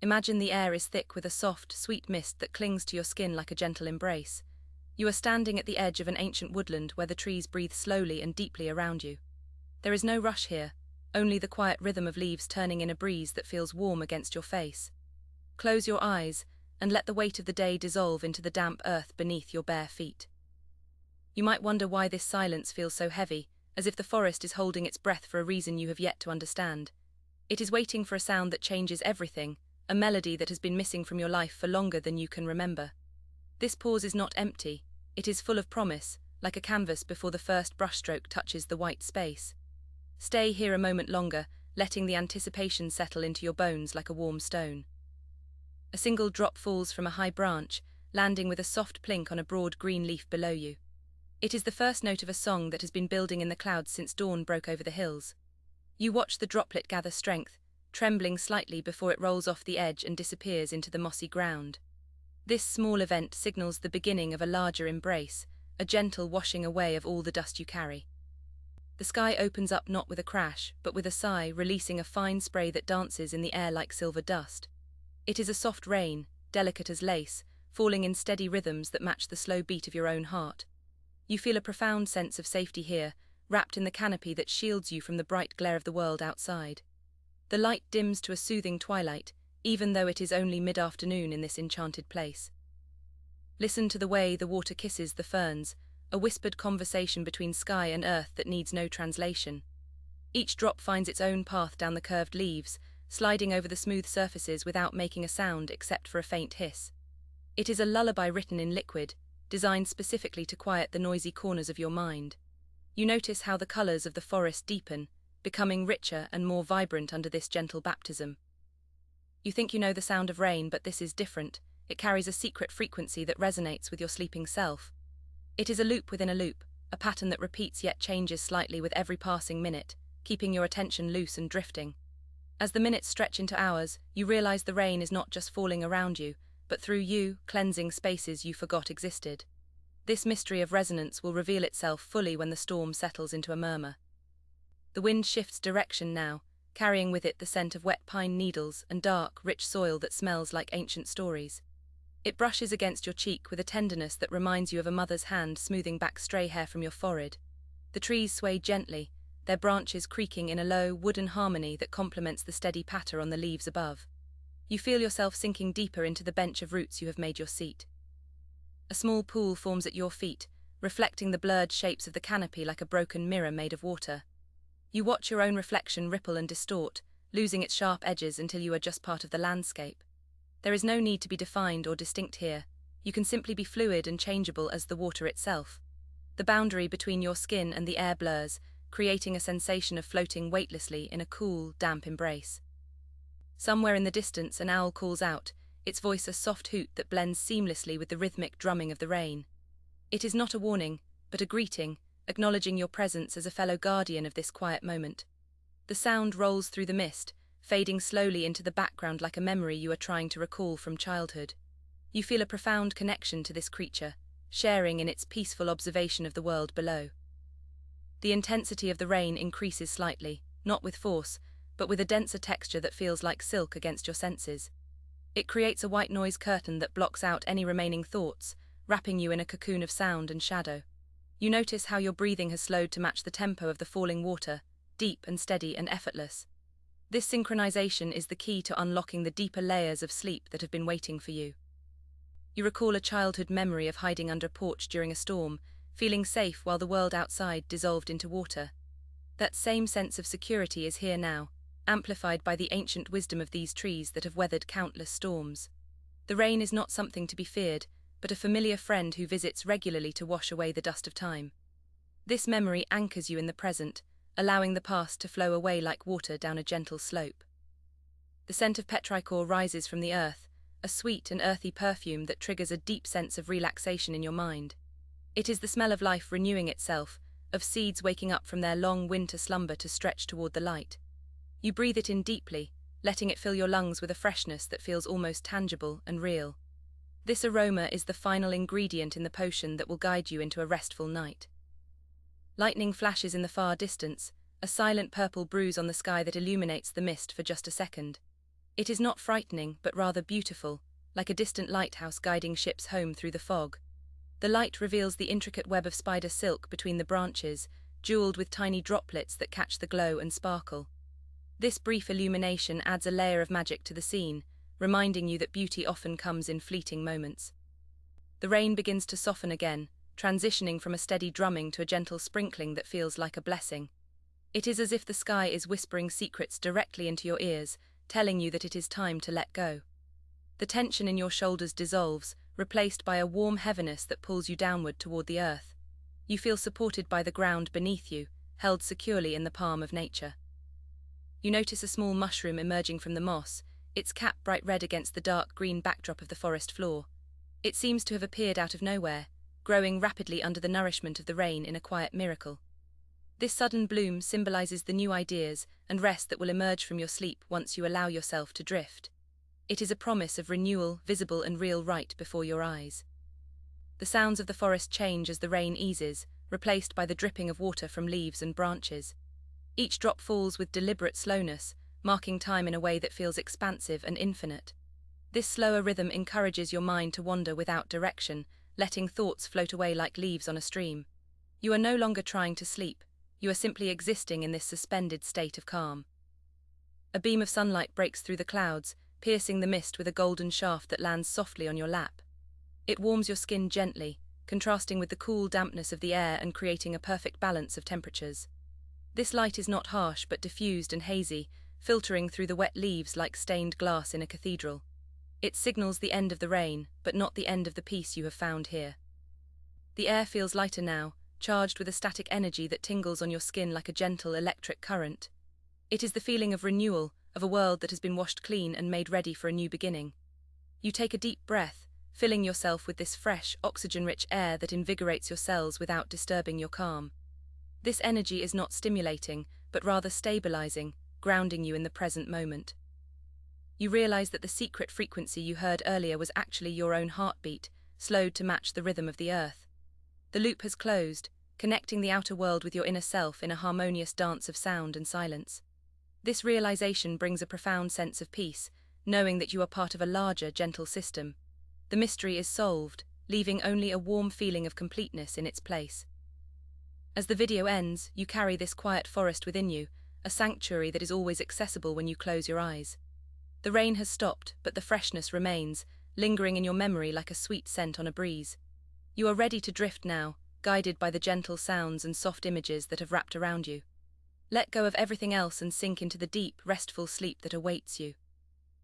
Imagine the air is thick with a soft, sweet mist that clings to your skin like a gentle embrace. You are standing at the edge of an ancient woodland where the trees breathe slowly and deeply around you. There is no rush here, only the quiet rhythm of leaves turning in a breeze that feels warm against your face. Close your eyes and let the weight of the day dissolve into the damp earth beneath your bare feet. You might wonder why this silence feels so heavy, as if the forest is holding its breath for a reason you have yet to understand. It is waiting for a sound that changes everything, a melody that has been missing from your life for longer than you can remember. This pause is not empty, it is full of promise, like a canvas before the first brushstroke touches the white space. Stay here a moment longer, letting the anticipation settle into your bones like a warm stone. A single drop falls from a high branch, landing with a soft plink on a broad green leaf below you. It is the first note of a song that has been building in the clouds since dawn broke over the hills. You watch the droplet gather strength, trembling slightly before it rolls off the edge and disappears into the mossy ground. This small event signals the beginning of a larger embrace, a gentle washing away of all the dust you carry. The sky opens up not with a crash, but with a sigh, releasing a fine spray that dances in the air like silver dust. It is a soft rain, delicate as lace, falling in steady rhythms that match the slow beat of your own heart. You feel a profound sense of safety here, wrapped in the canopy that shields you from the bright glare of the world outside. The light dims to a soothing twilight, even though it is only mid-afternoon in this enchanted place. Listen to the way the water kisses the ferns, a whispered conversation between sky and earth that needs no translation. Each drop finds its own path down the curved leaves, sliding over the smooth surfaces without making a sound except for a faint hiss. It is a lullaby written in liquid, designed specifically to quiet the noisy corners of your mind. You notice how the colors of the forest deepen, becoming richer and more vibrant under this gentle baptism. You think you know the sound of rain, but this is different. It carries a secret frequency that resonates with your sleeping self. It is a loop within a loop, a pattern that repeats yet changes slightly with every passing minute, keeping your attention loose and drifting. As the minutes stretch into hours, you realize the rain is not just falling around you, but through you, cleansing spaces you forgot existed. This mystery of resonance will reveal itself fully when the storm settles into a murmur. The wind shifts direction now, carrying with it the scent of wet pine needles and dark, rich soil that smells like ancient stories. It brushes against your cheek with a tenderness that reminds you of a mother's hand smoothing back stray hair from your forehead. The trees sway gently, their branches creaking in a low, wooden harmony that complements the steady patter on the leaves above. You feel yourself sinking deeper into the bench of roots you have made your seat. A small pool forms at your feet, reflecting the blurred shapes of the canopy like a broken mirror made of water. You watch your own reflection ripple and distort, losing its sharp edges until you are just part of the landscape. There is no need to be defined or distinct here. You can simply be fluid and changeable as the water itself. The boundary between your skin and the air blurs, creating a sensation of floating weightlessly in a cool, damp embrace. Somewhere in the distance, an owl calls out, its voice a soft hoot that blends seamlessly with the rhythmic drumming of the rain. It is not a warning, but a greeting, acknowledging your presence as a fellow guardian of this quiet moment. The sound rolls through the mist, fading slowly into the background like a memory you are trying to recall from childhood. You feel a profound connection to this creature, sharing in its peaceful observation of the world below. The intensity of the rain increases slightly, not with force, but with a denser texture that feels like silk against your senses. It creates a white noise curtain that blocks out any remaining thoughts, wrapping you in a cocoon of sound and shadow. You notice how your breathing has slowed to match the tempo of the falling water, deep and steady and effortless. This synchronization is the key to unlocking the deeper layers of sleep that have been waiting for you. You recall a childhood memory of hiding under a porch during a storm, feeling safe while the world outside dissolved into water. That same sense of security is here now, amplified by the ancient wisdom of these trees that have weathered countless storms. The rain is not something to be feared, but a familiar friend who visits regularly to wash away the dust of time. This memory anchors you in the present, allowing the past to flow away like water down a gentle slope. The scent of petrichor rises from the earth, a sweet and earthy perfume that triggers a deep sense of relaxation in your mind. It is the smell of life renewing itself, of seeds waking up from their long winter slumber to stretch toward the light. You breathe it in deeply, letting it fill your lungs with a freshness that feels almost tangible and real. This aroma is the final ingredient in the potion that will guide you into a restful night. Lightning flashes in the far distance, a silent purple bruise on the sky that illuminates the mist for just a second. It is not frightening, but rather beautiful, like a distant lighthouse guiding ships home through the fog. The light reveals the intricate web of spider silk between the branches, jeweled with tiny droplets that catch the glow and sparkle. This brief illumination adds a layer of magic to the scene, reminding you that beauty often comes in fleeting moments. The rain begins to soften again, transitioning from a steady drumming to a gentle sprinkling that feels like a blessing. It is as if the sky is whispering secrets directly into your ears, telling you that it is time to let go. The tension in your shoulders dissolves, replaced by a warm heaviness that pulls you downward toward the earth. You feel supported by the ground beneath you, held securely in the palm of nature. You notice a small mushroom emerging from the moss, its cap bright red against the dark green backdrop of the forest floor. It seems to have appeared out of nowhere, growing rapidly under the nourishment of the rain in a quiet miracle. This sudden bloom symbolizes the new ideas and rest that will emerge from your sleep once you allow yourself to drift. It is a promise of renewal, visible and real right before your eyes. The sounds of the forest change as the rain eases, replaced by the dripping of water from leaves and branches. Each drop falls with deliberate slowness, marking time in a way that feels expansive and infinite. This slower rhythm encourages your mind to wander without direction, letting thoughts float away like leaves on a stream. You are no longer trying to sleep, you are simply existing in this suspended state of calm. A beam of sunlight breaks through the clouds, piercing the mist with a golden shaft that lands softly on your lap. It warms your skin gently, contrasting with the cool dampness of the air and creating a perfect balance of temperatures. This light is not harsh but diffused and hazy, filtering through the wet leaves like stained glass in a cathedral. It signals the end of the rain, but not the end of the peace you have found here. The air feels lighter now, charged with a static energy that tingles on your skin like a gentle electric current. It is the feeling of renewal, of a world that has been washed clean and made ready for a new beginning. You take a deep breath, filling yourself with this fresh, oxygen-rich air that invigorates your cells without disturbing your calm. This energy is not stimulating, but rather stabilizing, grounding you in the present moment. You realize that the secret frequency you heard earlier was actually your own heartbeat, slowed to match the rhythm of the earth. The loop has closed, connecting the outer world with your inner self in a harmonious dance of sound and silence. This realization brings a profound sense of peace, knowing that you are part of a larger, gentle system. The mystery is solved, leaving only a warm feeling of completeness in its place. As the video ends, you carry this quiet forest within you, a sanctuary that is always accessible when you close your eyes. The rain has stopped, but the freshness remains, lingering in your memory like a sweet scent on a breeze. You are ready to drift now, guided by the gentle sounds and soft images that have wrapped around you. Let go of everything else and sink into the deep, restful sleep that awaits you.